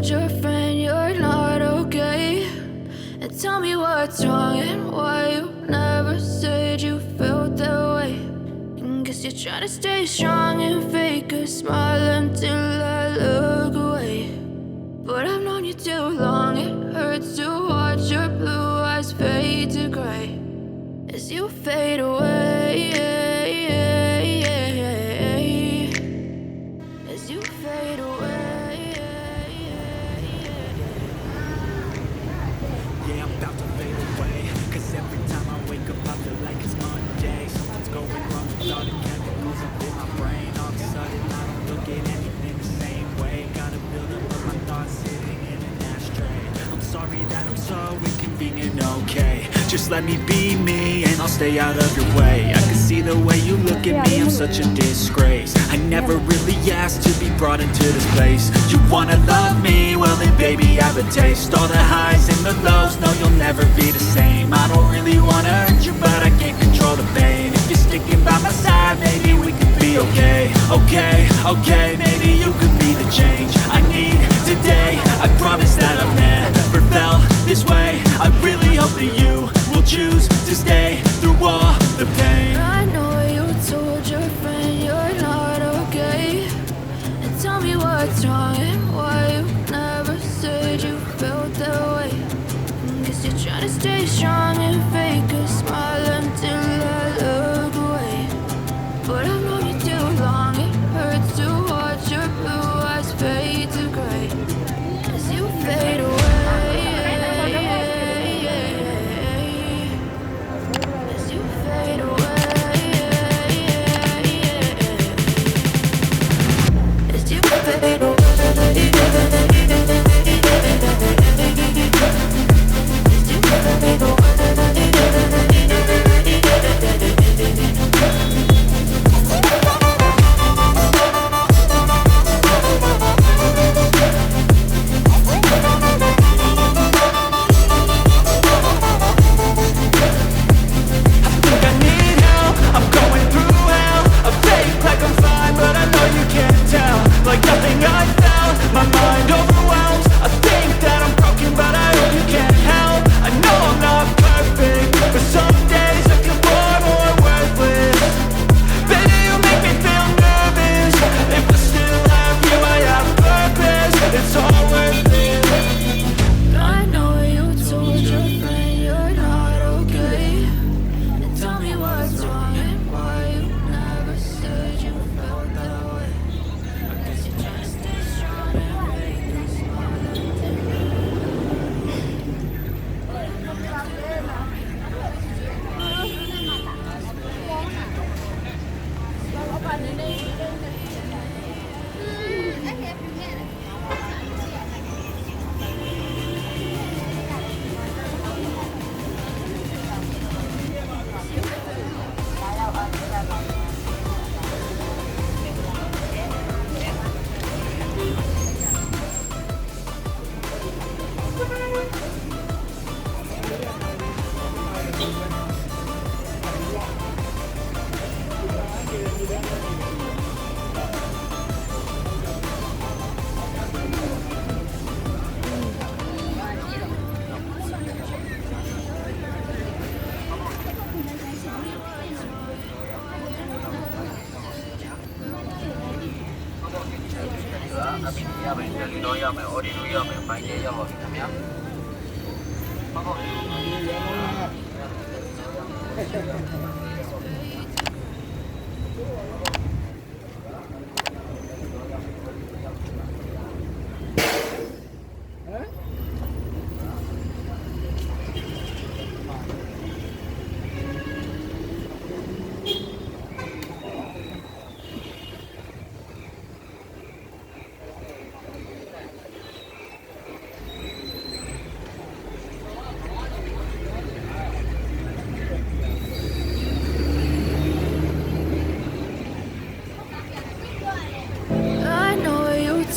told your friend you're not okay? And tell me what's wrong and why you never said you felt that way. And guess you're trying to stay strong and fake a smile until I look away. But I've known you too long, it hurts to watch your blue eyes fade to gray as you fade away. As you fade away. Yeah, I'm about to fade away, cause every time I wake up I feel like it's Monday. Something's going wrong with all the chemicals up in my brain. All of a sudden I don't look at anything the same way. Gotta build up of my thoughts sitting in an ashtray. I'm sorry that I'm so inconvenient, okay? Just let me be me and I'll stay out of your way. I can see the way you look at me, I'm such a disgrace. I never really asked to be brought into this place. You wanna love me? Well then baby have a taste. All the highs and the lows, no you'll never be the same. I don't really wanna hurt you but I can't control the pain. If you're sticking by my side, maybe we could be okay. Okay, maybe you could be the change I need today. I promise that I've never felt this way. I really hope that you will choose to stay through all the pain. I know you told your friend you're not okay. And tell me what's wrong and why you never said you felt that way. And guess you're trying to stay strong and fake a smile until I look away. But I've known you too long, it hurts to watch your blue eyes fade to gray as you fade away. As you fade away. As you fade away. Like nothing I felt, my mind overwhelms. I think that I'm broken, but I hope you can't help. I know I'm not perfect, but some days I feel far more worthless. Baby, you make me feel nervous. If I still have you, I have purpose. It's all worth it. I know you told your friend you're not okay. And tell me what's wrong and why you never said you felt that way.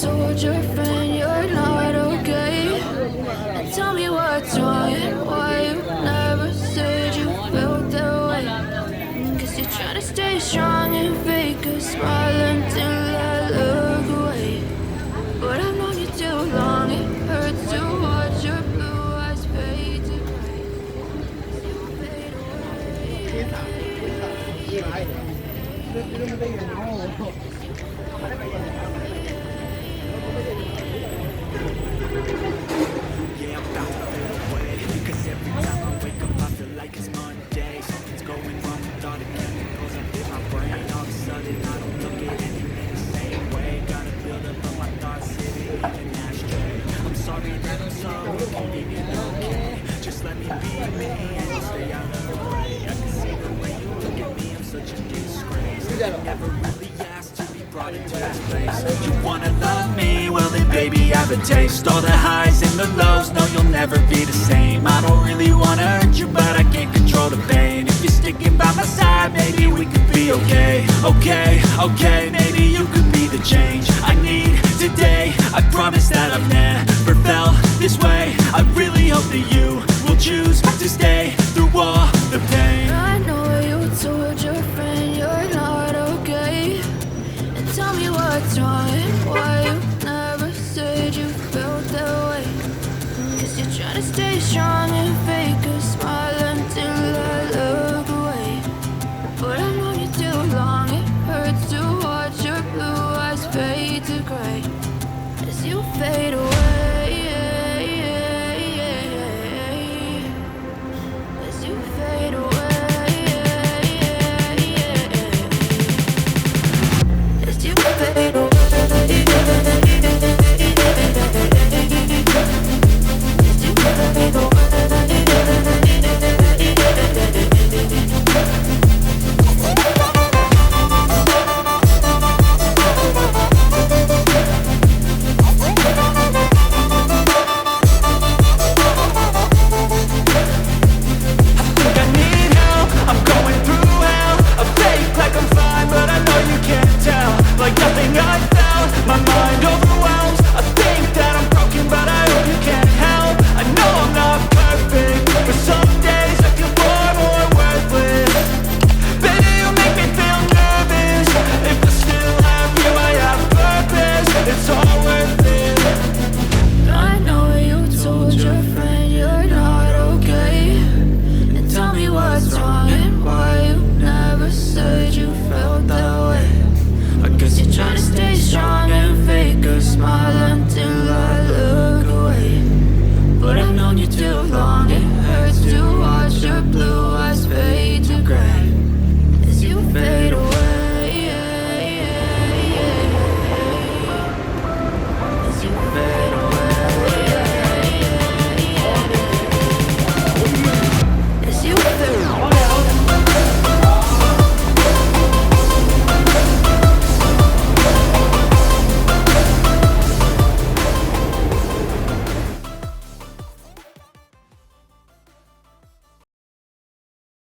Told your friend you're not okay. And tell me what's wrong and why you never said you felt that way. Guess you're trying to stay strong and fake a smile until I look away. But I've known you too long. have a taste. All the highs and the lows, no, you'll never be the same. I don't really wanna hurt you, but I can't control the pain. If you're sticking by my side, maybe we could be okay. Okay, okay, maybe you could be the change I need today. I promise that I've never felt this way. I really hope that you will choose to stay through all the pain. I know you told your friend you're not okay, and tell me what's wrong and why you never said you felt that way. Guess you're trying to stay strong and fake a smile until I look away. But I've known you too long, it hurts to watch your blue eyes fade to gray as you fade away.